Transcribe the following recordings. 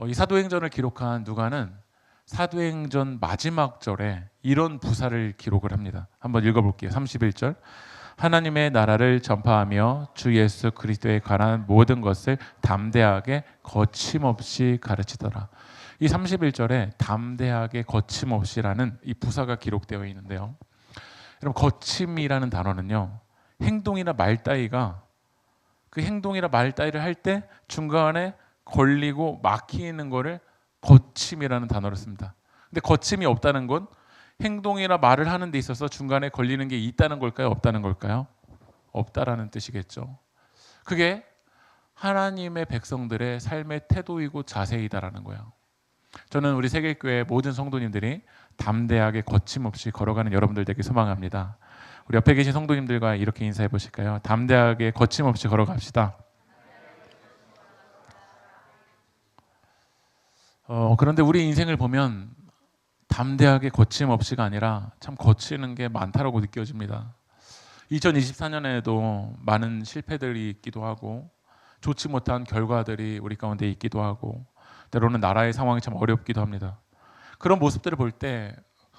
이 사도행전을 기록한 누가는 사도행전 마지막 절에 이런 부사를 기록을 합니다. 한번 읽어볼게요. 31절. 하나님의 나라를 전파하며 주 예수 그리스도에 관한 모든 것을 담대하게 거침없이 가르치더라. 이 31절에 담대하게 거침없이라는 이 부사가 기록되어 있는데요. 여러분, 거침이라는 단어는요, 행동이나 말 따위가 그 행동이나 말 따위를 할 때 중간에 걸리고 막히는 거를 거침이라는 단어를 씁니다. 근데 거침이 없다는 건 행동이나 말을 하는 데 있어서 중간에 걸리는 게 있다는 걸까요? 없다는 걸까요? 없다라는 뜻이겠죠. 그게 하나님의 백성들의 삶의 태도이고 자세이다라는 거예요. 저는 우리 세계교회 모든 성도님들이 담대하게 거침없이 걸어가는 여러분들 되길 소망합니다. 우리 옆에 계신 성도님들과 이렇게 인사해 보실까요? 담대하게 거침없이 걸어갑시다. 그런데 우리 인생을 보면 담대하게 거침없이가 아니라 참 거치는 게 많다라고 느껴집니다. 2024년에도 많은 실패들이 있기도 하고 좋지 못한 결과들이 우리 가운데 있기도 하고 때로는 나라의 상황이 참 어렵기도 합니다. 그런 모습들을 볼 때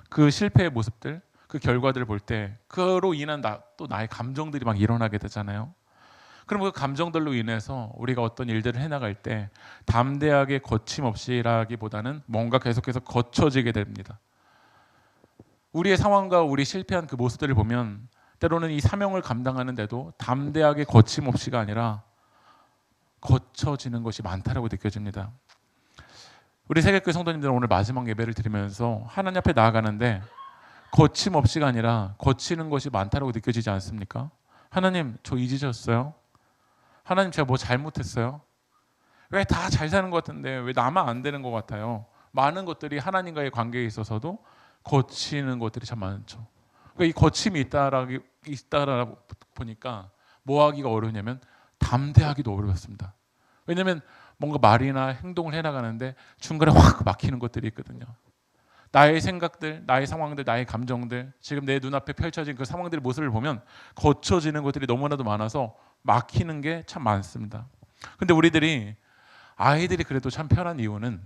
그 실패의 모습들, 그 결과들을 볼 때 그로 인한 또 나의 감정들이 막 일어나게 되잖아요. 그럼 그 감정들로 인해서 우리가 어떤 일들을 해나갈 때 담대하게 거침없이라기보다는 뭔가 계속해서 거쳐지게 됩니다. 우리의 상황과 우리 실패한 그 모습들을 보면 때로는 이 사명을 감당하는데도 담대하게 거침없이가 아니라 거쳐지는 것이 많다라고 느껴집니다. 우리 세계교회 성도님들은 오늘 마지막 예배를 드리면서 하나님 앞에 나아가는데 거침없이가 아니라 거치는 것이 많다라고 느껴지지 않습니까? 하나님, 저 잊으셨어요? 하나님, 제가 뭐 잘못했어요? 왜 다 잘 사는 것 같은데 왜 나만 안 되는 것 같아요? 많은 것들이 하나님과의 관계에 있어서도 거치는 것들이 참 많죠. 그러니까 이 거침이 있다라 보니까 뭐 하기가 어려우냐면 담대하기도 어렵습니다. 왜냐하면 뭔가 말이나 행동을 해나가는데 중간에 확 막히는 것들이 있거든요. 나의 생각들, 나의 상황들, 나의 감정들, 지금 내 눈앞에 펼쳐진 그 상황들의 모습을 보면 거쳐지는 것들이 너무나도 많아서 막히는 게 참 많습니다. 근데 아이들이 그래도 참 편한 이유는,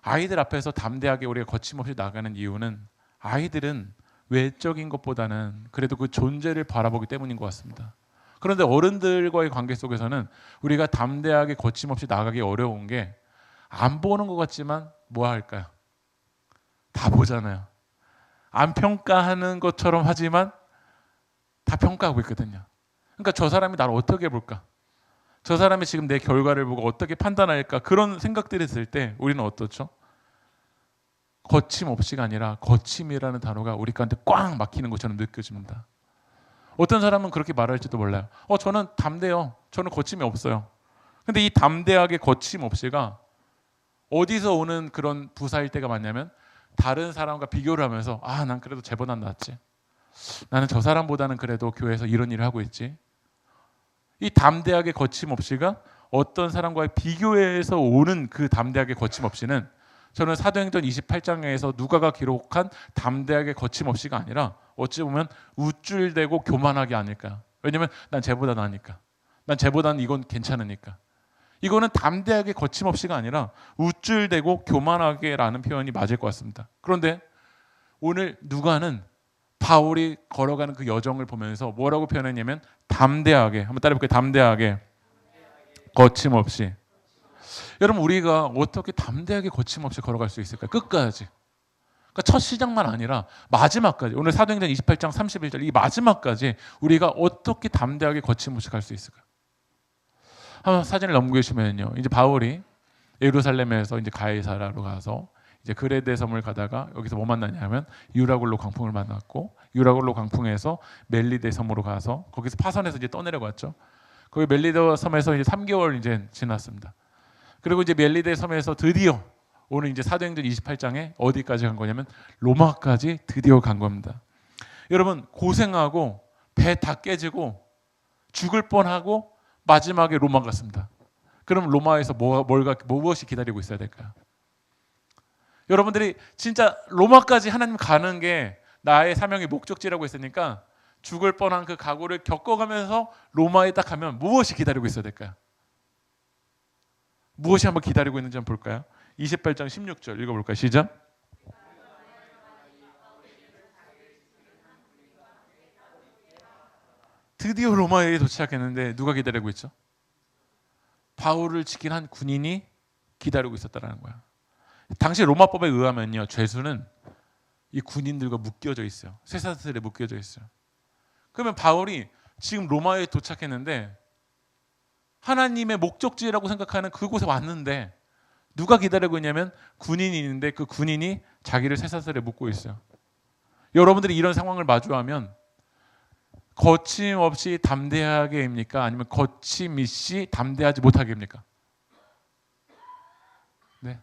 아이들 앞에서 담대하게 우리가 거침없이 나가는 이유는 아이들은 외적인 것보다는 그래도 그 존재를 바라보기 때문인 것 같습니다. 그런데 어른들과의 관계 속에서는 우리가 담대하게 거침없이 나가기 어려운 게 안 보는 것 같지만 뭐 할까요? 다 보잖아요. 안 평가하는 것처럼 하지만 다 평가하고 있거든요. 그러니까 저 사람이 나를 어떻게 볼까? 저 사람이 지금 내 결과를 보고 어떻게 판단할까? 그런 생각들이 들 때 우리는 어떻죠? 거침없이가 아니라 거침이라는 단어가 우리 가운데 꽉 막히는 것처럼 느껴집니다. 어떤 사람은 그렇게 말할지도 몰라요. 저는 담대해요. 저는 거침이 없어요. 근데 이 담대하게 거침없이가 어디서 오는 그런 부사일 때가 많냐면 다른 사람과 비교를 하면서 난 그래도 쟤보단 낫지. 나는 저 사람보다는 그래도 교회에서 이런 일을 하고 있지. 이 담대하게 거침없이가 어떤 사람과의 비교에서 오는 그 담대하게 거침없이는 저는 사도행전 28장에서 누가가 기록한 담대하게 거침없이가 아니라 어찌 보면 우쭐대고 교만하게 아닐까. 왜냐하면 난 쟤보다 나으니까. 난 쟤보다는 이건 괜찮으니까. 이거는 담대하게 거침없이가 아니라 우쭐대고 교만하게라는 표현이 맞을 것 같습니다. 그런데 오늘 누가는 바울이 걸어가는 그 여정을 보면서 뭐라고 표현했냐면 담대하게, 한번 따라해볼게요. 담대하게 거침없이. 여러분, 우리가 어떻게 담대하게 거침없이 걸어갈 수 있을까요? 끝까지. 그러니까 첫 시작만 아니라 마지막까지, 오늘 사도행전 28장 31절 이 마지막까지 우리가 어떻게 담대하게 거침없이 갈 수 있을까요? 한번 사진을 넘기시면요, 이제 바울이 예루살렘에서 이제 가이사라로 가서 이제 그레데 섬을 가다가 여기서 뭐 만나냐면 유라굴로 광풍을 만났고, 유라굴로 광풍에서 멜리데 섬으로 가서 거기서 파선해서 이제 떠내려갔죠. 거기 멜리데 섬에서 이제 3개월 이제 지났습니다. 그리고 이제 멜리데 섬에서 드디어 오늘 이제 사도행전 28장에 어디까지 간 거냐면 로마까지 드디어 간 겁니다. 여러분, 고생하고 배 다 깨지고 죽을 뻔하고 마지막에 로마 갔습니다. 그럼 로마에서 무엇이 기다리고 있어야 될까요? 여러분들이 진짜 로마까지 하나님 가는 게 나의 사명의 목적지라고 했으니까 죽을 뻔한 그 각오를 겪어가면서 로마에 딱 가면 무엇이 기다리고 있어야 될까요? 무엇이 한번 기다리고 있는지 한번 볼까요? 28장 16절 읽어볼까요? 시작. 드디어 로마에 도착했는데 누가 기다리고 있죠? 바울을 지킨 한 군인이 기다리고 있었다는 거야. 당시 로마법에 의하면요, 죄수는 이 군인들과 묶여져 있어요. 쇠사슬에 묶여져 있어요. 그러면 바울이 지금 로마에 도착했는데 하나님의 목적지라고 생각하는 그곳에 왔는데 누가 기다리고 있냐면 군인이 있는데 그 군인이 자기를 쇠사슬에 묶고 있어요. 여러분들이 이런 상황을 마주하면 거침없이 담대하게입니까? 아니면 거침없이 담대하지 못하게입니까? 네.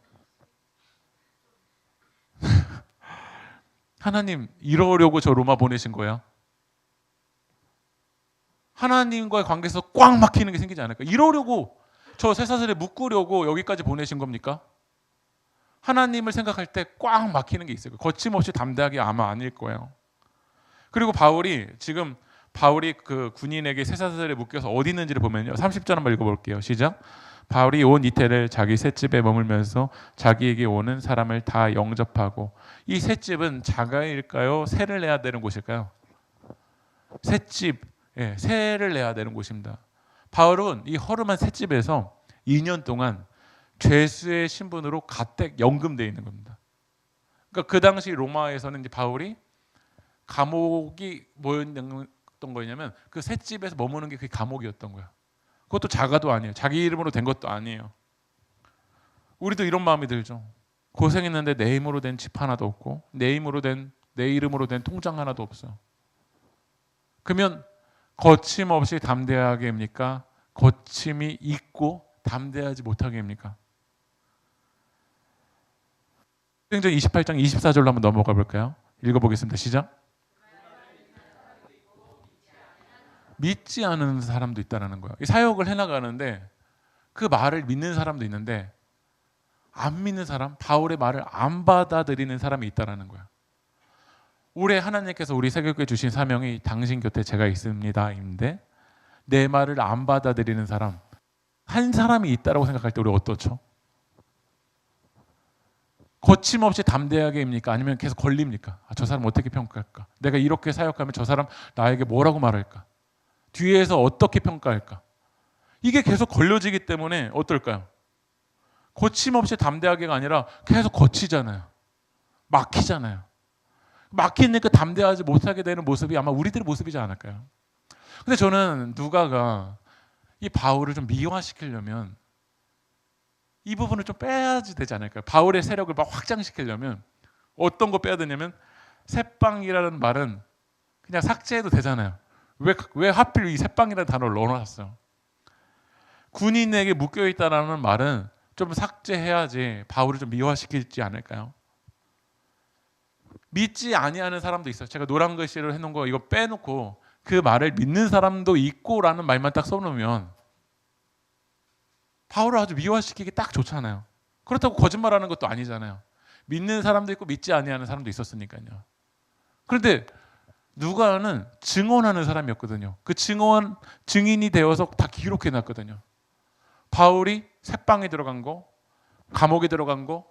하나님 이러려고 저 로마 보내신 거예요? 하나님과의 관계에서 꽉 막히는 게 생기지 않을까? 이러려고 저 쇠사슬에 묶으려고 여기까지 보내신 겁니까? 하나님을 생각할 때 꽉 막히는 게 있어요. 거침없이 담대하게 아마 아닐 거예요. 그리고 바울이 그 군인에게 쇠사슬에 묶여서 어디 있는지를 보면요, 30절 한번 읽어볼게요. 시작. 바울이 온 이태를 자기 셋집에 머물면서 자기에게 오는 사람을 다 영접하고. 이 셋집은 자가일까요? 세를 내야 되는 곳일까요? 셋집, 세를 내야 되는 곳입니다. 바울은 이 허름한 셋집에서 2년 동안 죄수의 신분으로 가택 연금되어 있는 겁니다. 그러니까 그 당시 로마에서는 이제 바울이 감옥이 뭐였던 거냐면 그 셋집에서 머무는 게 그게 감옥이었던 거야. 그것도 자가도 아니에요. 자기 이름으로 된 것도 아니에요. 우리도 이런 마음이 들죠. 고생했는데 내 힘으로 된 집 하나도 없고 내 이름으로 된 통장 하나도 없어. 그러면 거침없이 담대하게입니까? 거침이 있고 담대하지 못하게입니까? 사도행전 28장 24절로 한번 넘어가 볼까요? 읽어보겠습니다. 시작. 믿지 않은 사람도 있다는 거예요. 사역을 해나가는데 그 말을 믿는 사람도 있는데 안 믿는 사람, 바울의 말을 안 받아들이는 사람이 있다는 거예요. 올해 하나님께서 우리 새교육에 주신 사명이 당신 곁에 제가 있습니다인데 내 말을 안 받아들이는 사람 한 사람이 있다라고 생각할 때 우리 어떻죠? 거침없이 담대하게입니까? 아니면 계속 걸립니까? 저 사람 어떻게 평가할까? 내가 이렇게 사역하면 저 사람 나에게 뭐라고 말할까? 뒤에서 어떻게 평가할까? 이게 계속 걸려지기 때문에 어떨까요? 거침없이 담대하게가 아니라 계속 거치잖아요. 막히잖아요. 막히니까 담대하지 못하게 되는 모습이 아마 우리들의 모습이지 않을까요? 근데 저는 누가가 이 바울을 좀 미화시키려면 이 부분을 좀 빼야지 되지 않을까요? 바울의 세력을 막 확장시키려면 어떤 거 빼야 되냐면 새빵이라는 말은 그냥 삭제해도 되잖아요. 왜 하필 이 새빵이라는 단어를 넣어놨어요? 군인에게 묶여있다라는 말은 좀 삭제해야지 바울을 좀 미화시키지 않을까요? 믿지 아니하는 사람도 있어요. 제가 노란 글씨로 해놓은 거 이거 빼놓고 그 말을 믿는 사람도 있고라는 말만 딱 써놓으면 바울을 아주 미화시키기 딱 좋잖아요. 그렇다고 거짓말하는 것도 아니잖아요. 믿는 사람도 있고 믿지 아니하는 사람도 있었으니까요. 그런데 누가는 증언하는 사람이었거든요. 그 증인이 되어서 다 기록해놨거든요. 바울이 새방에 들어간 거, 감옥에 들어간 거,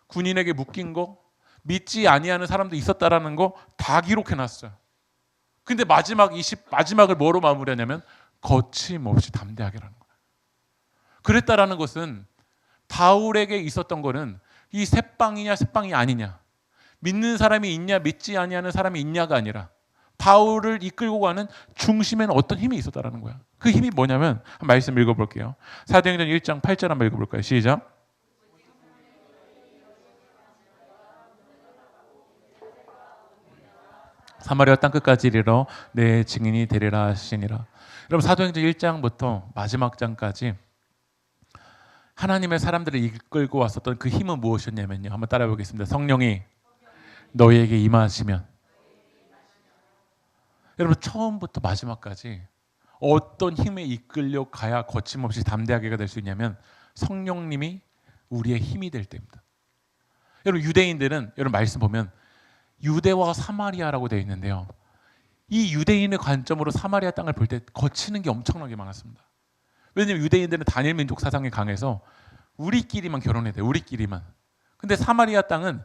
군인에게 묶인 거, 믿지 아니하는 사람도 있었다라는 거 다 기록해놨어요. 근데 마지막을 뭐로 마무리하냐면 거침없이 담대하게라는 거예요. 그랬다라는 것은 바울에게 있었던 거는 이 새빵이냐 새빵이 아니냐, 믿는 사람이 있냐 믿지 아니하는 사람이 있냐가 아니라 바울을 이끌고 가는 중심에는 어떤 힘이 있었다라는 거야. 그 힘이 뭐냐면 한 말씀 읽어볼게요. 사도행전 1장 8절 한번 읽어볼까요? 시작. 사마리아 땅끝까지 이르러 내 증인이 되리라 하시니라. 여러분 사도행전 1장부터 마지막 장까지 하나님의 사람들을 이끌고 왔었던 그 힘은 무엇이었냐면요. 한번 따라해 보겠습니다. 성령이 너희에게 임하시면. 여러분 처음부터 마지막까지 어떤 힘에 이끌려 가야 거침없이 담대하게가 될 수 있냐면 성령님이 우리의 힘이 될 때입니다. 여러분 유대인들은 여러분 말씀 보면 유대와 사마리아라고 되어 있는데요. 이 유대인의 관점으로 사마리아 땅을 볼 때 거치는 게 엄청나게 많았습니다. 왜냐하면 유대인들은 단일 민족 사상이 강해서 우리끼리만 결혼해야 돼. 우리끼리만. 근데 사마리아 땅은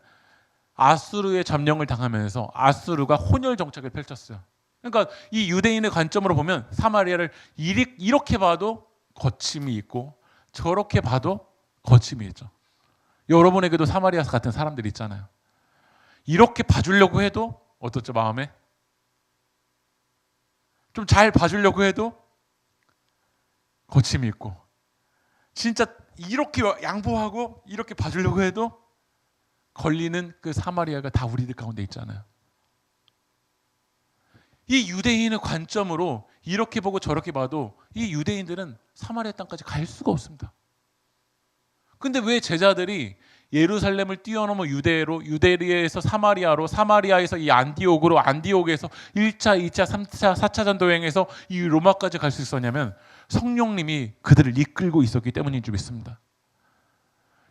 아수르의 점령을 당하면서 아수르가 혼혈 정책을 펼쳤어요. 그러니까 이 유대인의 관점으로 보면 사마리아를 이렇게 봐도 거침이 있고 저렇게 봐도 거침이 있죠. 여러분에게도 사마리아 같은 사람들이 있잖아요. 이렇게 봐주려고 해도 어떻죠, 마음에? 좀 잘 봐주려고 해도 거침이 있고, 진짜 이렇게 양보하고 이렇게 봐주려고 해도 걸리는 그 사마리아가 다 우리들 가운데 있잖아요. 이 유대인의 관점으로 이렇게 보고 저렇게 봐도 이 유대인들은 사마리아 땅까지 갈 수가 없습니다. 근데 왜 제자들이 예루살렘을 뛰어넘어 유대로, 유대리에서 사마리아로, 사마리아에서 이 안디옥으로, 안디옥에서 1차, 2차, 3차, 4차 전도 여행에서 이 로마까지 갈 수 있었냐면 성령님이 그들을 이끌고 있었기 때문인 줄 믿습니다.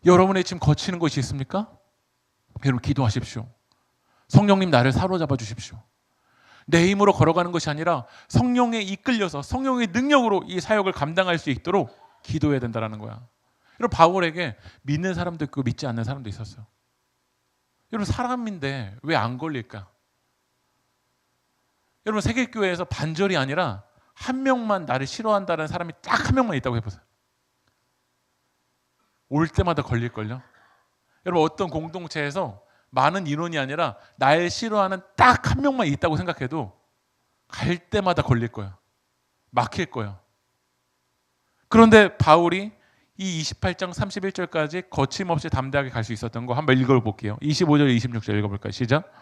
여러분의 지금 거치는 것이 있습니까? 여러분 기도하십시오. 성령님 나를 사로잡아 주십시오. 내 힘으로 걸어가는 것이 아니라 성령에 이끌려서 성령의 능력으로 이 사역을 감당할 수 있도록 기도해야 된다는 거야. 여러분 바울에게 믿는 사람도 있고 믿지 않는 사람도 있었어요. 여러분 사람인데 왜 안 걸릴까? 여러분 세계교회에서 반절이 아니라 한 명만 나를 싫어한다는 사람이 딱 한 명만 있다고 해보세요. 올 때마다 걸릴걸요? 여러분 어떤 공동체에서 많은 인원이 아니라 날 싫어하는 딱 한 명만 있다고 생각해도 갈 때마다 걸릴 거예요. 막힐 거예요. 그런데 바울이 이 28장 31절까지 거침없이 담대하게 갈 수 있었던 거 한번 읽어볼게요. 25절 26절 읽어볼까요? 시작.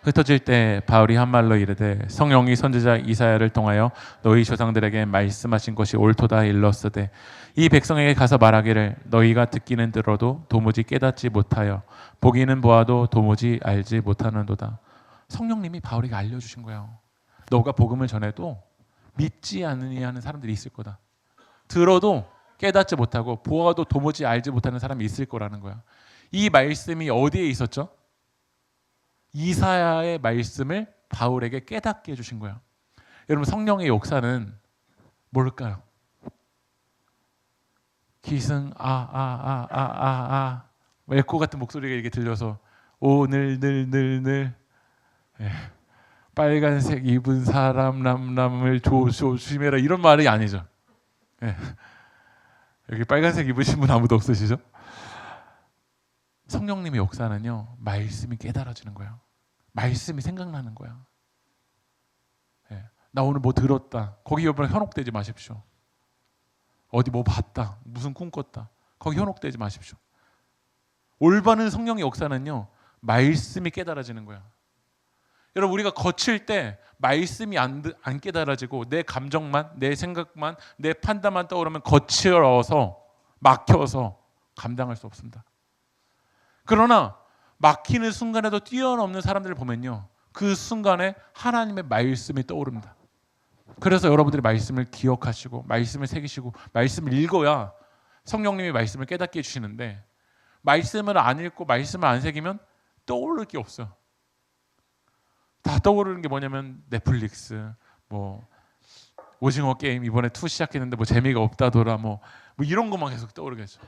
흩어질 때 바울이 한 말로 이르되 성령이 선지자 이사야를 통하여 너희 조상들에게 말씀하신 것이 옳도다 일렀으되 이 백성에게 가서 말하기를 너희가 듣기는 들어도 도무지 깨닫지 못하여 보기는 보아도 도무지 알지 못하는도다. 성령님이 바울에게 알려주신 거예요. 너가 복음을 전해도 믿지 않느냐는 사람들이 있을 거다. 들어도 깨닫지 못하고 보아도 도무지 알지 못하는 사람이 있을 거라는 거야. 이 말씀이 어디에 있었죠? 이사야의 말씀을 바울에게 깨닫게 해주신 거야. 여러분 성령의 역사는 뭘까요? 기승 에코 같은 목소리가 이렇게 들려서 오늘 빨간색 입은 사람 남남을 조심해라 이런 말이 아니죠. 예. 여기 빨간색 입으신 분 아무도 없으시죠? 성령님의 역사는요 말씀이 깨달아지는 거예요. 말씀이 생각나는 거야. 예. 나 오늘 뭐 들었다. 거기 여러분 현혹되지 마십시오. 어디 뭐 봤다. 무슨 꿈 꿨다. 거기 현혹되지 마십시오. 올바른 성령의 역사는요 말씀이 깨달아지는 거야. 여러분 우리가 거칠 때 말씀이 안 깨달아지고 내 감정만, 내 생각만, 내 판단만 떠오르면 거칠어서 막혀서 감당할 수 없습니다. 그러나 막히는 순간에도 뛰어넘는 사람들을 보면요 그 순간에 하나님의 말씀이 떠오릅니다. 그래서 여러분들이 말씀을 기억하시고 말씀을 새기시고 말씀을 읽어야 성령님이 말씀을 깨닫게 해주시는데 말씀을 안 읽고 말씀을 안 새기면 떠오를 게 없어요. 다 떠오르는 게 뭐냐면 넷플릭스, 뭐 오징어 게임 이번에 2 시작했는데 뭐 재미가 없다더라 뭐 이런 것만 계속 떠오르겠죠.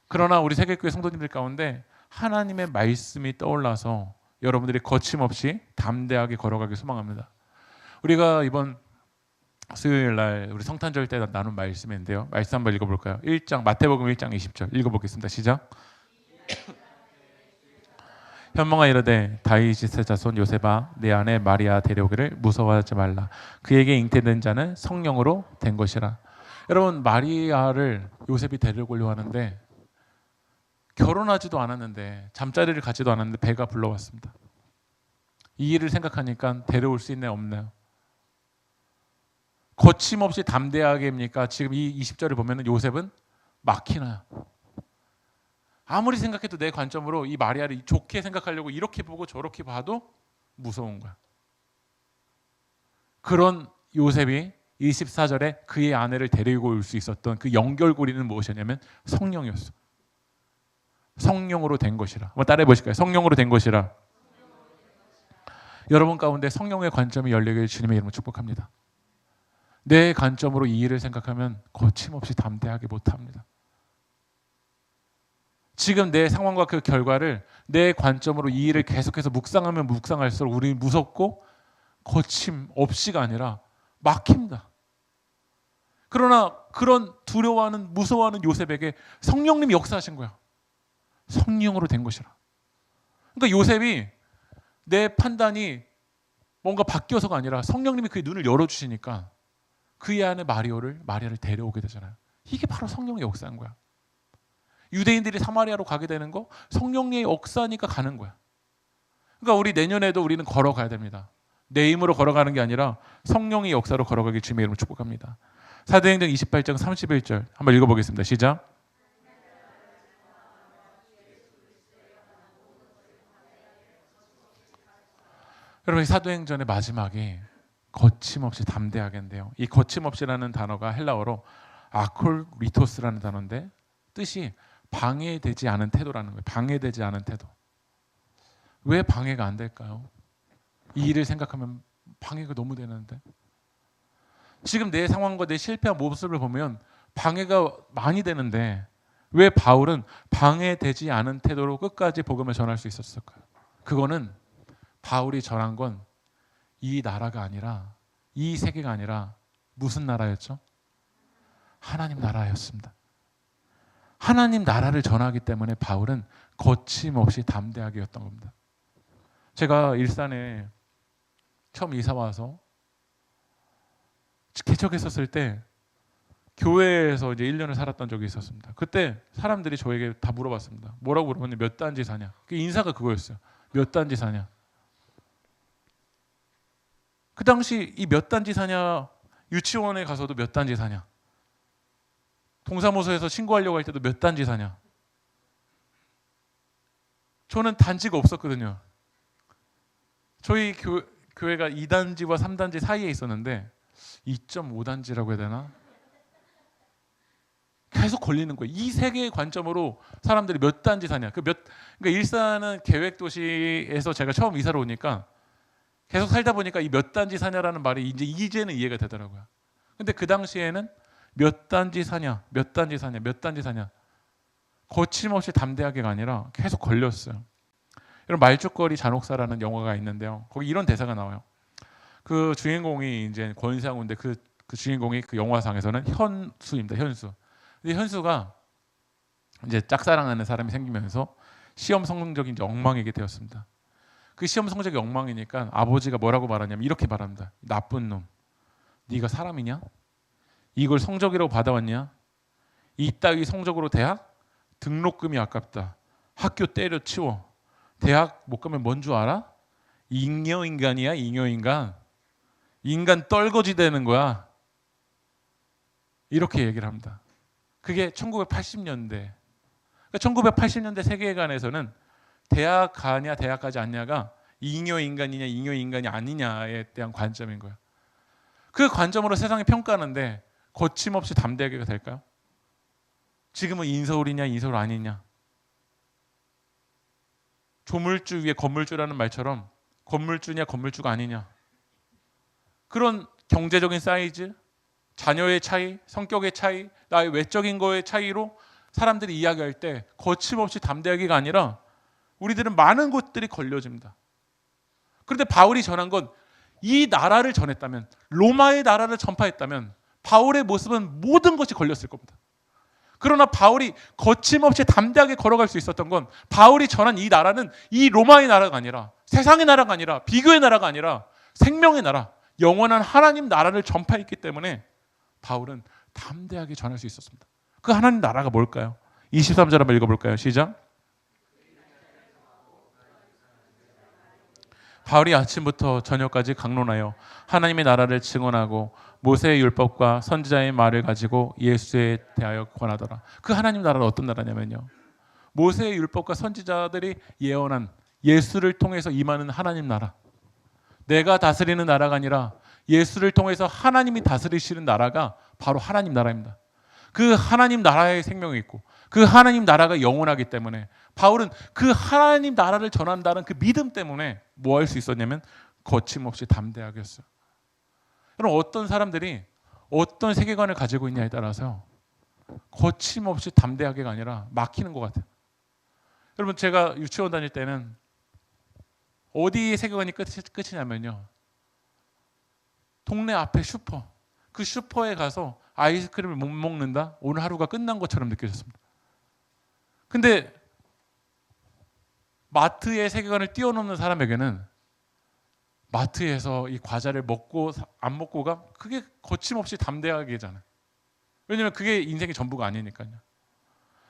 그러나 우리 세계교회 성도님들 가운데 하나님의 말씀이 떠올라서 여러분들이 거침없이 담대하게 걸어가길 소망합니다. 우리가 이번 수요일 날 우리 성탄절 때 나눈 말씀인데요. 말씀 한번 읽어볼까요? 1장 마태복음 1장 20절 읽어보겠습니다. 시작. 현몽아 이르되 다윗의 자손 요셉아 내 아내 마리아 데려오기를 무서워하지 말라. 그에게 잉태된 자는 성령으로 된 것이라. 여러분 마리아를 요셉이 데려오려고 하는데 결혼하지도 않았는데 잠자리를 갖지도 않았는데 배가 불러왔습니다. 이 일을 생각하니까 데려올 수 있나요 없나요? 거침없이 담대하게입니까? 지금 이 20절을 보면 요셉은 막히나요? 아무리 생각해도 내 관점으로 이 마리아를 좋게 생각하려고 이렇게 보고 저렇게 봐도 무서운 거야. 그런 요셉이 24절에 그의 아내를 데리고 올 수 있었던 그 연결고리는 무엇이냐면 성령이었어. 성령으로 된 것이라. 한번 따라해 보실까요? 성령으로 된 것이라. 여러분 가운데 성령의 관점이 열리길 주님의 이름으로 축복합니다. 내 관점으로 이 일을 생각하면 거침없이 담대하게 못합니다. 지금 내 상황과 그 결과를 내 관점으로 이 일을 계속해서 묵상하면 묵상할수록 우리는 무섭고 거침없이가 아니라 막힙니다. 그러나 그런 두려워하는 무서워하는 요셉에게 성령님이 역사하신 거야. 성령으로 된 것이라. 그러니까 요셉이 내 판단이 뭔가 바뀌어서가 아니라 성령님이 그의 눈을 열어주시니까 그의 안에 마리아를 데려오게 되잖아요. 이게 바로 성령의 역사인 거야. 유대인들이 사마리아로 가게 되는 거 성령의 역사니까 가는 거야. 그러니까 우리 내년에도 우리는 걸어가야 됩니다. 내 힘으로 걸어가는 게 아니라 성령의 역사로 걸어가길 주님의 이름으로 축복합니다. 사도행전 28장 31절 한번 읽어보겠습니다. 시작. 여러분, 사도행전의 마지막이 거침없이 담대하게인데요. 이 거침없이라는 단어가 헬라어로 아콜리토스라는 단어인데 뜻이 방해되지 않은 태도라는 거예요. 방해되지 않은 태도. 왜 방해가 안 될까요? 이 일을 생각하면 방해가 너무 되는데. 지금 내 상황과 내 실패한 모습을 보면 방해가 많이 되는데 왜 바울은 방해되지 않은 태도로 끝까지 복음을 전할 수 있었을까요? 그거는 바울이 전한 건 이 나라가 아니라, 이 세계가 아니라 무슨 나라였죠? 하나님 나라였습니다. 하나님 나라를 전하기 때문에 바울은 거침없이 담대하게 였던 겁니다. 제가 일산에 처음 이사 와서 개척했었을 때 교회에서 이제 1년을 살았던 적이 있었습니다. 그때 사람들이 저에게 다 물어봤습니다. 뭐라고 물어봤냐면 몇 단지 사냐? 그 인사가 그거였어요. 몇 단지 사냐? 그 당시 이 몇 단지 사냐, 유치원에 가서도 몇 단지 사냐, 동사무소에서 신고하려고 할 때도 몇 단지 사냐. 저는 단지가 없었거든요. 저희 교회가 2단지와 3단지 사이에 있었는데 2.5단지라고 해야 되나? 계속 걸리는 거예요. 이 세 개의 관점으로 사람들이 몇 단지 사냐. 그러니까 일산은 계획도시에서 제가 처음 이사를 오니까 계속 살다 보니까 이 몇 단지 사냐라는 말이 이제는 이해가 되더라고요. 근데 그 당시에는 몇 단지 사냐, 몇 단지 사냐, 몇 단지 사냐. 거침없이 담대하게가 아니라 계속 걸렸어요. 이런 말죽거리 잔혹사라는 영화가 있는데요. 거기 이런 대사가 나와요. 그 주인공이 이제 권상우인데 그 주인공이 그 영화상에서는 현수입니다. 현수. 근데 현수가 이제 짝사랑하는 사람이 생기면서 시험 성적이 이제 엉망이게 되었습니다. 그 시험 성적이 엉망이니까 아버지가 뭐라고 말하냐면 이렇게 말합니다. 나쁜 놈, 네가 사람이냐? 이걸 성적이라고 받아왔냐? 이따위 성적으로 대학? 등록금이 아깝다. 학교 때려치워. 대학 못 가면 뭔 줄 알아? 잉여인간이야, 잉여인간. 인간 떨거지 되는 거야. 이렇게 얘기를 합니다. 그게 1980년대. 그러니까 1980년대 세계관에서는 대학 가냐 대학 가지 않냐가 잉여인간이냐 잉여인간이 아니냐에 대한 관점인 거예요. 그 관점으로 세상이 평가하는데 거침없이 담대하게가 될까요? 지금은 인서울이냐 인서울 아니냐, 조물주 위에 건물주라는 말처럼 건물주냐 건물주가 아니냐, 그런 경제적인 사이즈, 자녀의 차이, 성격의 차이, 나의 외적인 거의 차이로 사람들이 이야기할 때 거침없이 담대하기가 아니라 우리들은 많은 것들이 걸려집니다. 그런데 바울이 전한 건 이 나라를 전했다면, 로마의 나라를 전파했다면 바울의 모습은 모든 것이 걸렸을 겁니다. 그러나 바울이 거침없이 담대하게 걸어갈 수 있었던 건 바울이 전한 이 나라는 이 로마의 나라가 아니라, 세상의 나라가 아니라, 비교의 나라가 아니라 생명의 나라, 영원한 하나님 나라를 전파했기 때문에 바울은 담대하게 전할 수 있었습니다. 그 하나님 나라가 뭘까요? 23절 한번 읽어볼까요? 시작. 바울이 아침부터 저녁까지 강론하여 하나님의 나라를 증언하고 모세의 율법과 선지자의 말을 가지고 예수에 대하여 권하더라. 그 하나님 나라는 어떤 나라냐면요, 모세의 율법과 선지자들이 예언한 예수를 통해서 임하는 하나님 나라. 내가 다스리는 나라가 아니라 예수를 통해서 하나님이 다스리시는 나라가 바로 하나님 나라입니다. 그 하나님 나라의 생명이 있고 그 하나님 나라가 영원하기 때문에 바울은 그 하나님 나라를 전한다는 그 믿음 때문에 뭐 할 수 있었냐면 거침없이 담대하게 했어요. 여러분, 어떤 사람들이 어떤 세계관을 가지고 있냐에 따라서 거침없이 담대하게가 아니라 막히는 것 같아요. 여러분, 제가 유치원 다닐 때는 어디 세계관이 끝이냐면요, 동네 앞에 슈퍼, 그 슈퍼에 가서 아이스크림을 못 먹는다? 오늘 하루가 끝난 것처럼 느껴졌습니다. 근데 마트의 세계관을 뛰어넘는 사람에게는 마트에서 이 과자를 먹고 안 먹고가 그게 거침없이 담대하게잖아요. 왜냐면 그게 인생의 전부가 아니니까요.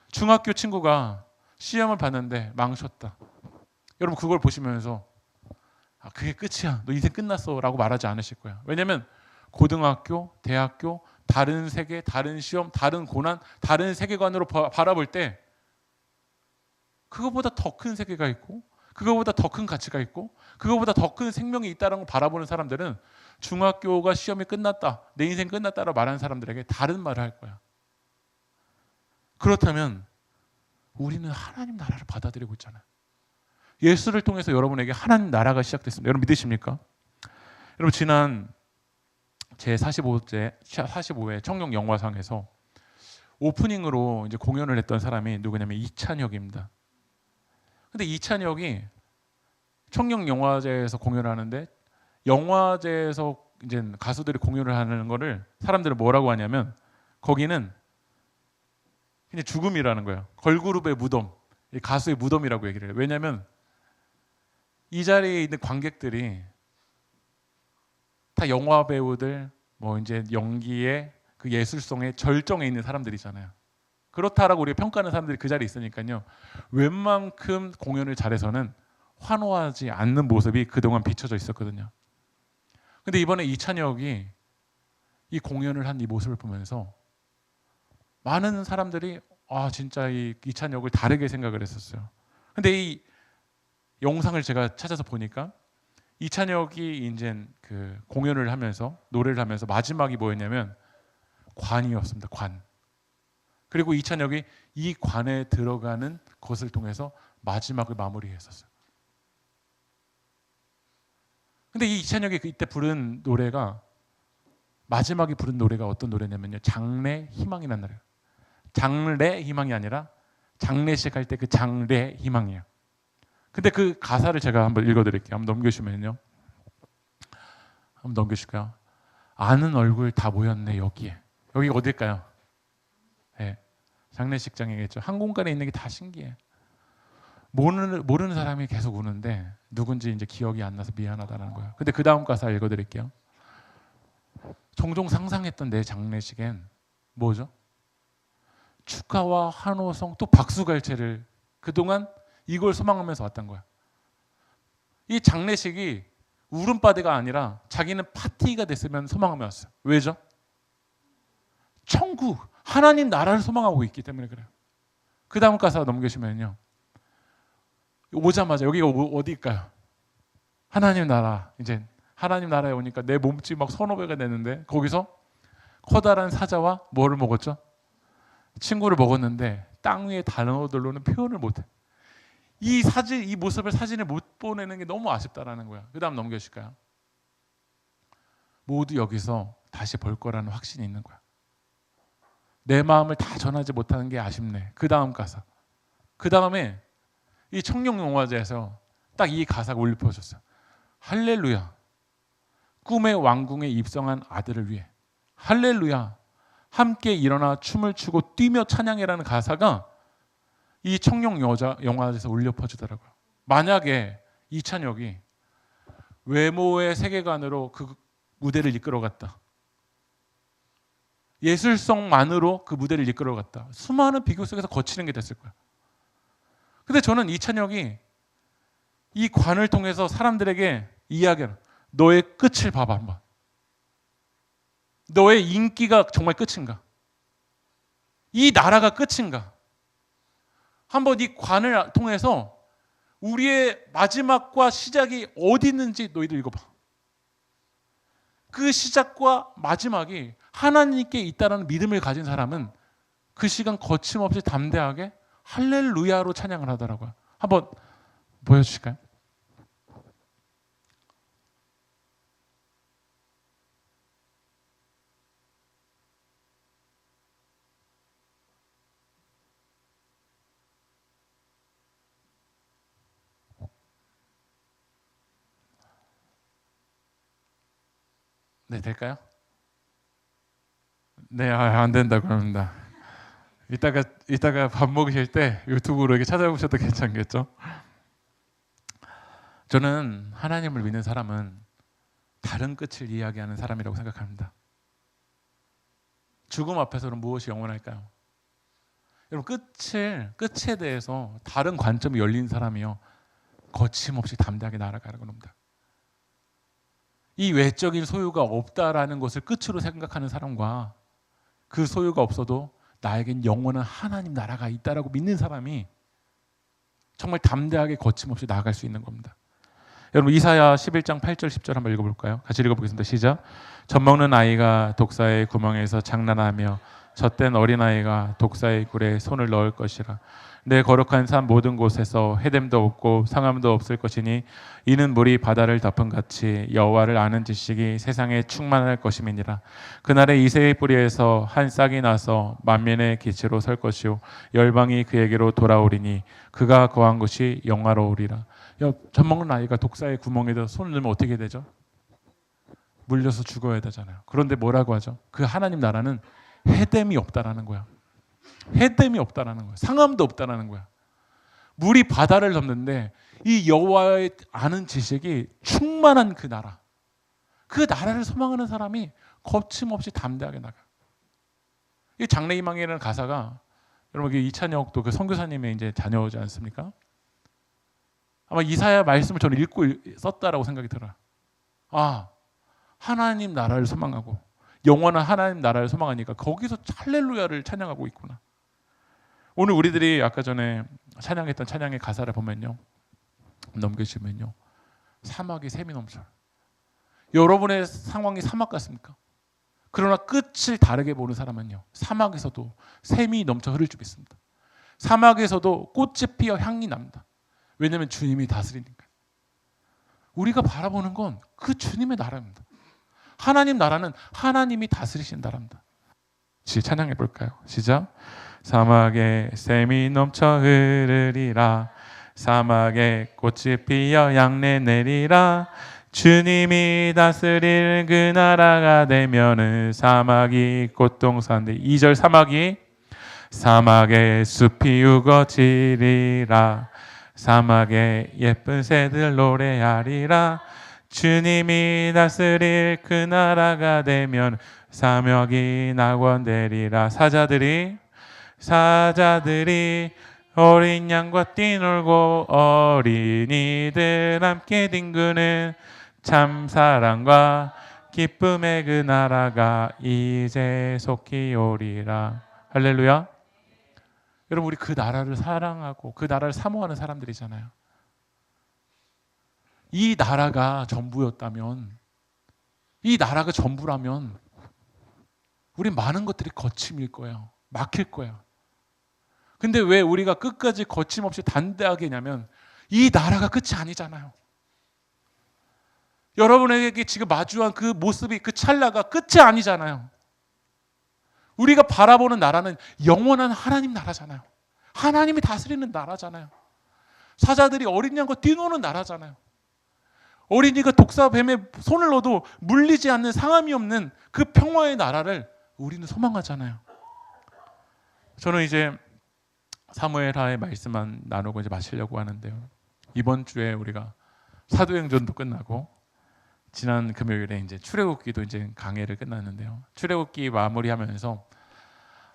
중학교 친구가 시험을 봤는데 망쳤다. 여러분, 그걸 보시면서 그게 끝이야, 너 인생 끝났어 라고 말하지 않으실 거예요. 왜냐면 고등학교, 대학교, 다른 세계, 다른 시험, 다른 고난, 다른 세계관으로 바라볼 때 그거보다 더 큰 세계가 있고, 그거보다 더 큰 가치가 있고, 그거보다 더 큰 생명이 있다는 걸 바라보는 사람들은 중학교가 시험이 끝났다, 내 인생 끝났다라고 말하는 사람들에게 다른 말을 할 거야. 그렇다면 우리는 하나님 나라를 받아들이고 있잖아요. 예수를 통해서 여러분에게 하나님 나라가 시작됐습니다. 여러분 믿으십니까? 여러분, 지난 제 45회 청룡 영화상에서 오프닝으로 이제 공연을 했던 사람이 누구냐면 이찬혁입니다. 근데 이찬혁이 청룡 영화제에서 공연을 하는데, 영화제에서 이제 가수들이 공연을 하는 거를 사람들은 뭐라고 하냐면 거기는 그냥 죽음이라는 거예요. 걸그룹의 무덤, 가수의 무덤이라고 얘기를 해요. 왜냐하면 이 자리에 있는 관객들이 다 영화 배우들, 뭐 이제 연기의 그 예술성의 절정에 있는 사람들이잖아요. 그렇다라고 우리가 평가하는 사람들이 그 자리에 있으니까요, 웬만큼 공연을 잘해서는 환호하지 않는 모습이 그동안 비춰져 있었거든요. 근데 이번에 이찬혁이 이 공연을 한 이 모습을 보면서 많은 사람들이 진짜 이 이찬혁을 다르게 생각을 했었어요. 근데 이 영상을 제가 찾아서 보니까 이찬혁이 이제 그 공연을 하면서, 노래를 하면서 마지막이 뭐였냐면 관이었습니다. 관. 그리고 이찬혁이 이 관에 들어가는 것을 통해서 마지막을 마무리했었어요. 근데 이 이찬혁이 이때 부른 노래가, 마지막에 부른 노래가 어떤 노래냐면요, 장래 희망이라는 노래예요. 장래 희망이 아니라 장례식 할 때 그 장래 희망이에요. 근데 그 가사를 제가 한번 읽어드릴게요. 한번 넘겨주시면요. 한번 넘겨주실까요? 아는 얼굴 다 모였네 여기에. 여기가 어딜까요? 네, 장례식장이겠죠. 한 공간에 있는 게 다 신기해. 모르는 사람이 계속 우는데 누군지 이제 기억이 안 나서 미안하다는 거예요. 근데 그 다음 가사 읽어드릴게요. 종종 상상했던 내 장례식엔 뭐죠? 축하와 환호성, 또 박수갈채를 그동안 이걸 소망하면서 왔던 거야. 이 장례식이 울음바다가 아니라 자기는 파티가 됐으면 소망하며 왔어요. 왜죠? 천국, 하나님 나라를 소망하고 있기 때문에 그래요. 그 다음 가사 넘기시면요, 오자마자 여기가 어디일까요? 하나님 나라. 이제 하나님 나라에 오니까 내 몸집 막 1,500가 되는데, 거기서 커다란 사자와 뭐를 먹었죠? 친구를 먹었는데 땅 위의 단어들로는 표현을 못해. 이 모습을 사진을 못 보내는 게 너무 아쉽다라는 거야. 그 다음 넘겨주실까요? 모두 여기서 다시 볼 거라는 확신이 있는 거야. 내 마음을 다 전하지 못하는 게 아쉽네. 그 다음 가사. 그 다음에 이 청룡영화제에서 딱 이 가사가 울려 퍼졌어요. 할렐루야, 꿈의 왕궁에 입성한 아들을 위해. 할렐루야, 함께 일어나 춤을 추고 뛰며 찬양해라는 가사가 이 청룡영화제에서 울려 퍼지더라고요. 만약에 이찬혁이 외모의 세계관으로 그 무대를 이끌어갔다, 예술성만으로 그 무대를 이끌어갔다, 수많은 비교 속에서 거치는 게 됐을 거야. 근데 저는 이찬혁이 이 관을 통해서 사람들에게 이야기하는, 너의 끝을 봐봐 한번. 너의 인기가 정말 끝인가? 이 나라가 끝인가? 한번 이 관을 통해서 우리의 마지막과 시작이 어디 있는지 너희들 읽어봐. 그 시작과 마지막이 하나님께 있다는 믿음을 가진 사람은 그 시간 거침없이 담대하게 할렐루야로 찬양을 하더라고요. 한번 보여주실까요? 네, 될까요? 네, 안 된다 그럽니다. 이따가 밥 먹으실 때 유튜브로 이렇게 찾아보셔도 괜찮겠죠? 저는 하나님을 믿는 사람은 다른 끝을 이야기하는 사람이라고 생각합니다. 죽음 앞에서는 무엇이 영원할까요? 여러분, 끝에 대해서 다른 관점이 열린 사람이요, 거침없이 담대하게 나아가는 겁니다. 이 외적인 소유가 없다라는 것을 끝으로 생각하는 사람과 그 소유가 없어도 나에겐 영원한 하나님 나라가 있다라고 믿는 사람이 정말 담대하게 거침없이 나아갈 수 있는 겁니다. 여러분, 이사야 11장 8절 10절 한번 읽어볼까요? 같이 읽어보겠습니다. 시작. 젖먹는 아이가 독사의 구멍에서 장난하며 젖된 어린아이가 독사의 굴에 손을 넣을 것이라. 내 거룩한 산 모든 곳에서 해됨도 없고 상함도 없을 것이니 이는 물이 바다를 덮은 같이 여호와를 아는 지식이 세상에 충만할 것임이니라. 그날에 이새의 뿌리에서 한 싹이 나서 만민의 기치로 설 것이요 열방이 그에게로 돌아오리니 그가 거한 곳이 영화로우리라. 젖먹는 아이가 독사의 구멍에다 손을 넣으면 어떻게 되죠? 물려서 죽어야 되잖아요. 그런데 뭐라고 하죠? 그 하나님 나라는 해됨이 없다라는 거야. 해됨이 없다라는 거야. 상함도 없다라는 거야. 물이 바다를 덮는데 이 여호와의 아는 지식이 충만한 그 나라, 그 나라를 소망하는 사람이 거침없이 담대하게 나가. 이 장래희망이라는 가사가, 여러분, 이찬혁도 그 선교사님의 이제 자녀지 않습니까? 아마 이사야 말씀을 저는 읽고 썼다라고 생각이 들어요. 아, 하나님 나라를 소망하고 영원한 하나님 나라를 소망하니까 거기서 할렐루야를 찬양하고 있구나. 오늘 우리들이 아까 전에 찬양했던 찬양의 가사를 보면요, 넘기시면요, 사막이 샘이 넘쳐요. 여러분의 상황이 사막 같습니까? 그러나 끝을 다르게 보는 사람은요, 사막에서도 샘이 넘쳐 흐를 줄 믿습니다. 사막에서도 꽃이 피어 향이 납니다. 왜냐하면 주님이 다스리니까. 우리가 바라보는 건 그 주님의 나라입니다. 하나님 나라는 하나님이 다스리신 나라입니다. 찬양해 볼까요? 시작. 사막에 샘이 넘쳐 흐르리라. 사막에 꽃이 피어 양내 내리라. 주님이 다스릴 그 나라가 되면은 사막이 꽃동산데, 2절 사막에 숲이 우거지리라. 사막에 예쁜 새들 노래하리라. 주님이 다스릴 그 나라가 되면 사막이 낙원되리라. 사자들이 어린 양과 뛰놀고 어린이들 함께 뒹구는 참 사랑과 기쁨의 그 나라가 이제 속히 오리라. 할렐루야. 여러분, 우리 그 나라를 사랑하고 그 나라를 사모하는 사람들이잖아요. 이 나라가 전부였다면, 이 나라가 전부라면 우리 많은 것들이 거침일 거예요. 막힐 거예요. 근데 왜 우리가 끝까지 거침없이 담대하게 했냐면 이 나라가 끝이 아니잖아요. 여러분에게 지금 마주한 그 모습이, 그 찰나가 끝이 아니잖아요. 우리가 바라보는 나라는 영원한 하나님 나라잖아요. 하나님이 다스리는 나라잖아요. 사자들이 어린 양과 뛰노는 나라잖아요. 어린이가 독사뱀에 손을 넣어도 물리지 않는 상함이 없는 그 평화의 나라를 우리는 소망하잖아요. 저는 이제 사무엘하의 말씀만 나누고 이제 마치려고 하는데요. 이번 주에 우리가 사도행전도 끝나고 지난 금요일에 이제 출애굽기도 이제 강해를 끝났는데요. 출애굽기 마무리하면서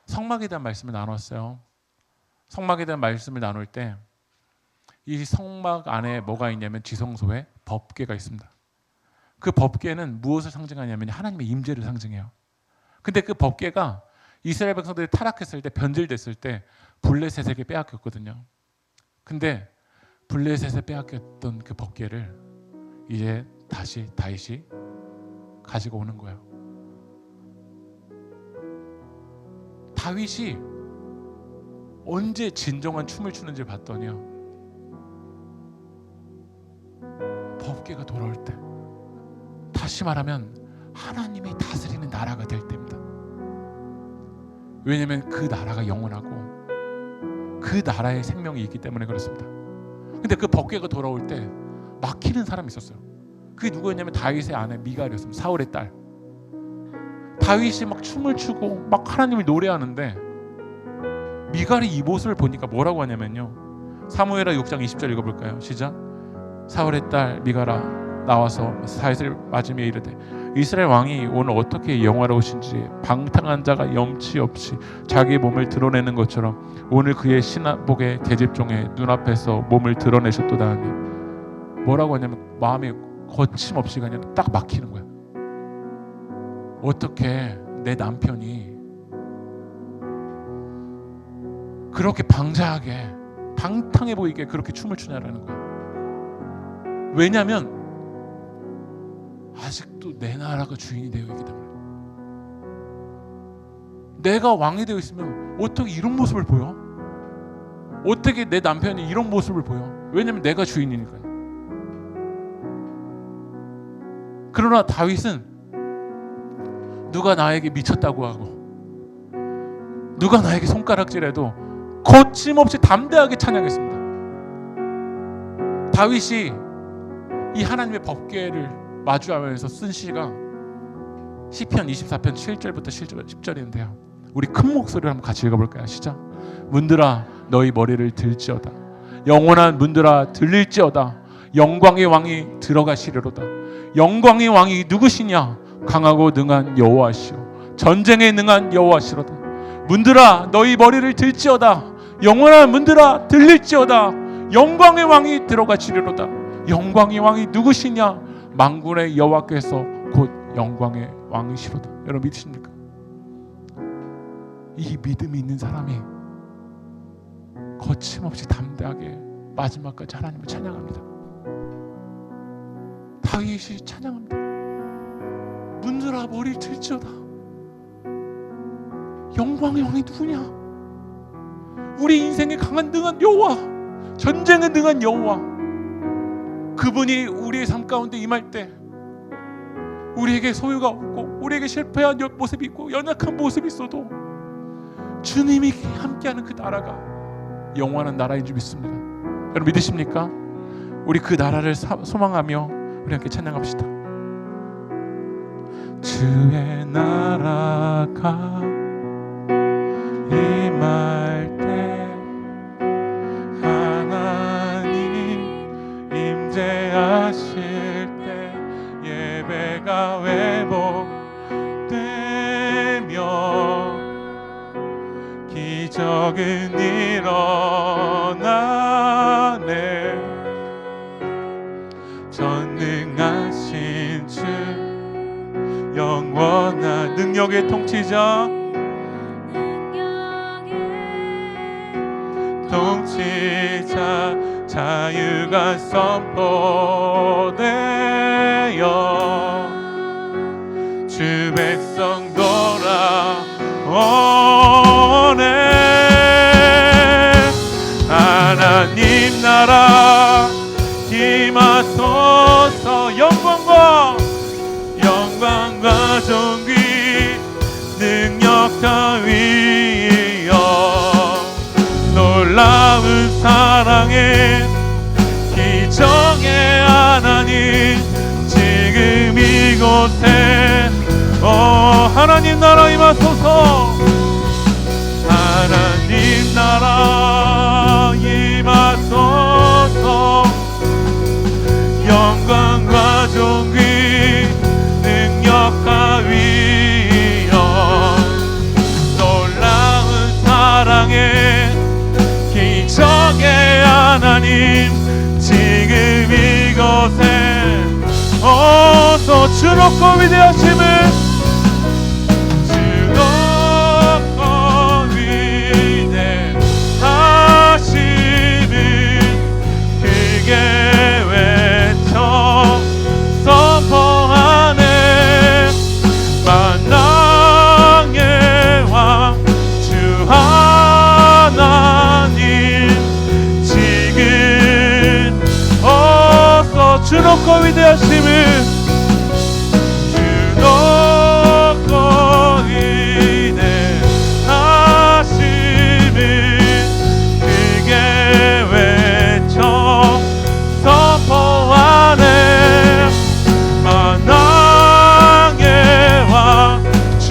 성막에 대한 말씀을 나눴어요. 성막에 대한 말씀을 나눌 때 이 성막 안에 뭐가 있냐면 지성소에 법궤가 있습니다. 그 법궤는 무엇을 상징하냐면 하나님의 임재를 상징해요. 근데 그 법궤가 이스라엘 백성들이 타락했을 때, 변질됐을 때 블레셋에게 빼앗겼거든요. 근데 블레셋에 빼앗겼던 그 법궤를 이제 다시 다윗이 가지고 오는 거예요. 다윗이 언제 진정한 춤을 추는지 봤더니요, 법궤가 돌아올 때, 다시 말하면 하나님이 다스리는 나라가 될 때입니다. 왜냐하면 그 나라가 영원하고 그 나라의 생명이 있기 때문에 그렇습니다. 근데 그 법궤가 돌아올 때 막히는 사람이 있었어요. 그게 누구였냐면 다윗의 아내 미갈이었습니다. 사울의 딸. 다윗이 막 춤을 추고 막 하나님을 노래하는데 미갈이 이 모습을 보니까 뭐라고 하냐면요, 사무엘하 6장 20절 읽어볼까요? 시작. 사울의 딸 미갈아 나와서 다윗을 맞으며 이르되 이스라엘 왕이 오늘 어떻게 영화로우신지 방탕한 자가 염치 없이 자기 몸을 드러내는 것처럼 오늘 그의 신복의 계집종의 눈앞에서 몸을 드러내셨도다 하니, 뭐라고 하냐면 마음에 거침없이 그냥 딱 막히는 거야. 어떻게 내 남편이 그렇게 방자하게 방탕해 보이게 그렇게 춤을 추냐라는 거야. 왜냐면 아직도 내 나라가 주인이 되어 있기 때문에. 내가 왕이 되어 있으면 어떻게 이런 모습을 보여? 어떻게 내 남편이 이런 모습을 보여? 왜냐면 내가 주인이니까요. 그러나 다윗은 누가 나에게 미쳤다고 하고 누가 나에게 손가락질해도 거침없이 담대하게 찬양했습니다. 다윗이 이 하나님의 법궤를 마주하면서 쓴 시가 시편 24편 7절부터 10절인데요. 우리 큰 목소리로 한번 같이 읽어볼까요? 시작. 문들아 너희 머리를 들지어다. 영원한 문들아 들릴지어다. 영광의 왕이 들어가시리로다. 영광의 왕이 누구시냐? 강하고 능한 여호와시오. 전쟁에 능한 여호와시로다. 문들아 너희 머리를 들지어다. 영원한 문들아 들릴지어다. 영광의 왕이 들어가시리로다. 영광의 왕이 누구시냐? 만군의 여호와께서 곧 영광의 왕이시로다. 여러분 믿으십니까? 이 믿음이 있는 사람이 거침없이 담대하게 마지막까지 하나님을 찬양합니다. 다윗이 찬양합니다. 문들아 머리를 들지어다. 영광의 왕이 누구냐? 우리 인생에 강한 능한 여호와, 전쟁에 능한 여호와, 그분이 우리의 삶 가운데 임할 때 우리에게 소유가 없고 우리에게 실패한 모습이 있고 연약한 모습이 있어도 주님이 함께하는 그 나라가 영원한 나라인 줄 믿습니다. 여러분 믿으십니까? 우리 그 나라를 소망하며 우리 함께 찬양합시다. 주의 나라가 임할 때 하나님 임재하실 때 예배가 회복되며 기적은 일어나네. 전능하신 주 영원한 능력의 통치자 자유가 선포되어 주 백성 돌아오네. 하나님 나라 임하소서. 영광과 존귀 능력과 위엄 놀라운 사랑의 기적의 하나님 지금 이곳에 하나님 나라 임하소서. 하나님 나라 임하소서. 영광과 존귀 능력과 위엄 놀라운 사랑의 기적의 하나님 지금 이곳에 어서 주롭고 위대하심을 주롭고 위대하심을 크게 외쳐 선포하네. 만왕의 왕 주 하나님 지금 어서 주롭고 위대하심을 주롭고 위대하심을 크게 외쳐 선포하네. 만왕의 왕 주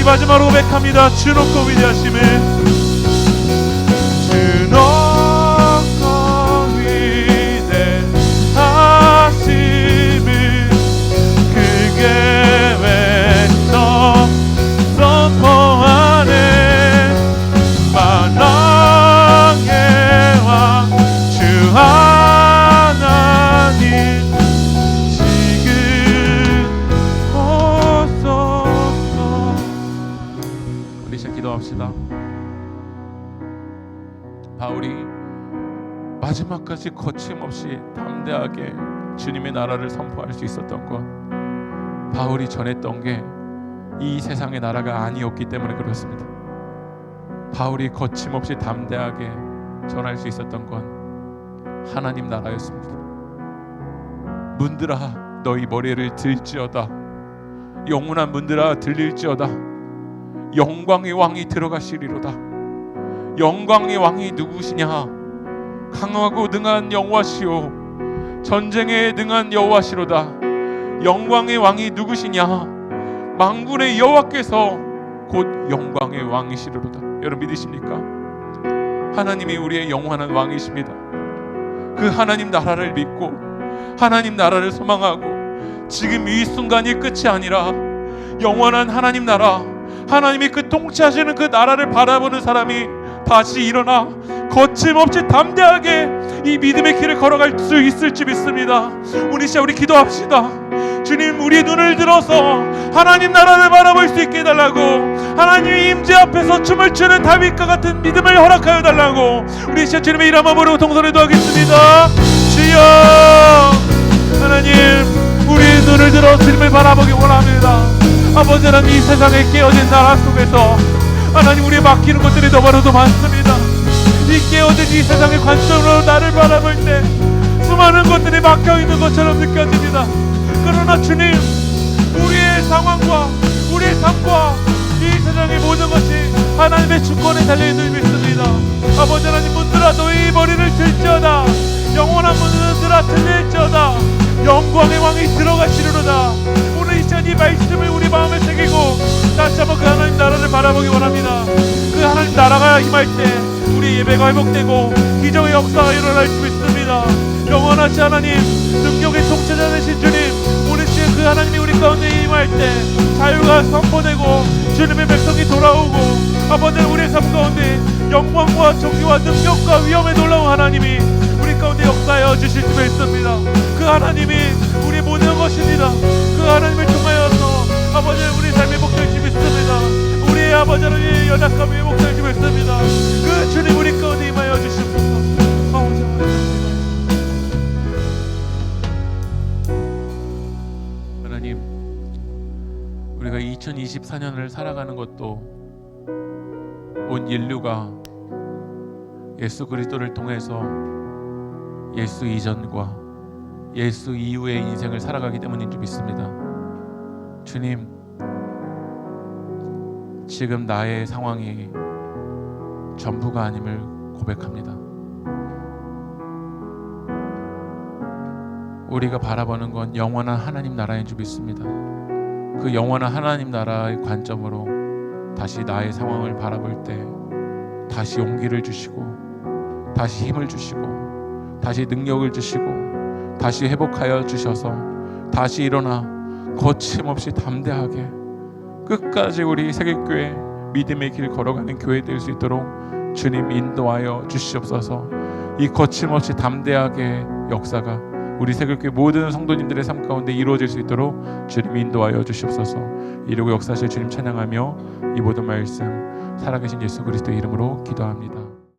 우리 마지막으로 고백합니다. 주 높고 위대하심을, 주 높고 위대하심을 크게 외쳐 선포하네. 만왕의 왕 주 하나님 지금 오소서. 우리 시작 기도합시다. 바울이 마지막까지 거침없이 담대하게 주님의 나라를 선포할 수 있었던 것, 바울이 전했던 게 이 세상의 나라가 아니었기 때문에 그렇습니다. 바울이 거침없이 담대하게 전할 수 있었던 건 하나님 나라였습니다. 문들아 너희 머리를 들지어다, 영원한 문들아 들릴지어다, 영광의 왕이 들어가시리로다. 영광의 왕이 누구시냐? 강하고 능한 여호와시오, 전쟁에 능한 여호와시로다. 영광의 왕이 누구시냐? 만군의 여호와께서 곧 영광의 왕이시로다. 여러분 믿으십니까? 하나님이 우리의 영원한 왕이십니다. 그 하나님 나라를 믿고 하나님 나라를 소망하고 지금 이 순간이 끝이 아니라 영원한 하나님 나라, 하나님이 그 통치하시는 그 나라를 바라보는 사람이 다시 일어나 거침없이 담대하게 이 믿음의 길을 걸어갈 수 있을지 믿습니다. 우리 시작 우리 기도합시다. 주님, 우리 눈을 들어서 하나님 나라를 바라볼 수 있게 해달라고, 하나님의 임재 앞에서 춤을 추는 다윗과 같은 믿음을 허락하여 달라고 우리 시작 주님의 이름으로 부르고 동선을 기도하겠습니다. 주여, 하나님 우리 눈을 들어 주님을 바라보기 원합니다. 아버지 하나님, 이 세상에 깨어진 나라 속에서 하나님 우리의 막히는 것들이 너무나도 많습니다. 이 깨어진 이 세상의 관점으로 나를 바라볼 때 수많은 것들이 막혀있는 것처럼 느껴집니다. 그러나 주님, 우리의 상황과 우리의 삶과 이 세상의 모든 것이 하나님의 주권에 달려있는 줄 믿습니다. 아버지 하나님, 문들아 너희 머리를 들지어다, 영원한 문들아 들릴지어다, 영광의 왕이 들어가시리로다. 오늘 이 시간 이 말씀을 우리 마음에 새기고 다시 한번 그 하나님 나라를 바라보기 원합니다. 그 하나님 나라가 임할 때 우리 예배가 회복되고 기적의 역사가 일어날 수 있습니다. 영원하신 하나님, 능력의 통치자 되신 주님, 오늘 시간 그 하나님이 우리 가운데 임할 때 자유가 선포되고 주님의 백성이 돌아오고 아버지 우리의 삶 가운데 영광과 존귀와 능력과 위엄에 놀라운 하나님이 우리 가운데 역사하여 주실 수 있습니다. 그 하나님이 우리 모든 것입니다. 그 하나님을 통하여서 아버지 우리 삶이 회복될 수 있습니다. 우리의 아버지 하나님의 연약함이 회복될 수 있습니다. 그 주님 우리 가운데 임하여 주시옵소서. 하나님, 우리가 2024년을 살아가는 것도 온 인류가 예수 그리스도를 통해서 예수 이전과 예수 이후의 인생을 살아가기 때문인 줄 믿습니다. 주님, 지금 나의 상황이 전부가 아님을 고백합니다. 우리가 바라보는 건 영원한 하나님 나라인 줄 믿습니다. 그 영원한 하나님 나라의 관점으로 다시 나의 상황을 바라볼 때 다시 용기를 주시고 다시 힘을 주시고 다시 능력을 주시고 다시 회복하여 주셔서 다시 일어나 거침없이 담대하게 끝까지 우리 세계교회 믿음의 길 걸어가는 교회 될 수 있도록 주님 인도하여 주시옵소서. 이 거침없이 담대하게 역사가 우리 세계교회 모든 성도님들의 삶 가운데 이루어질 수 있도록 주님 인도하여 주시옵소서. 이루고 역사하실 주님 찬양하며 이 모든 말씀 살아계신 예수 그리스도의 이름으로 기도합니다.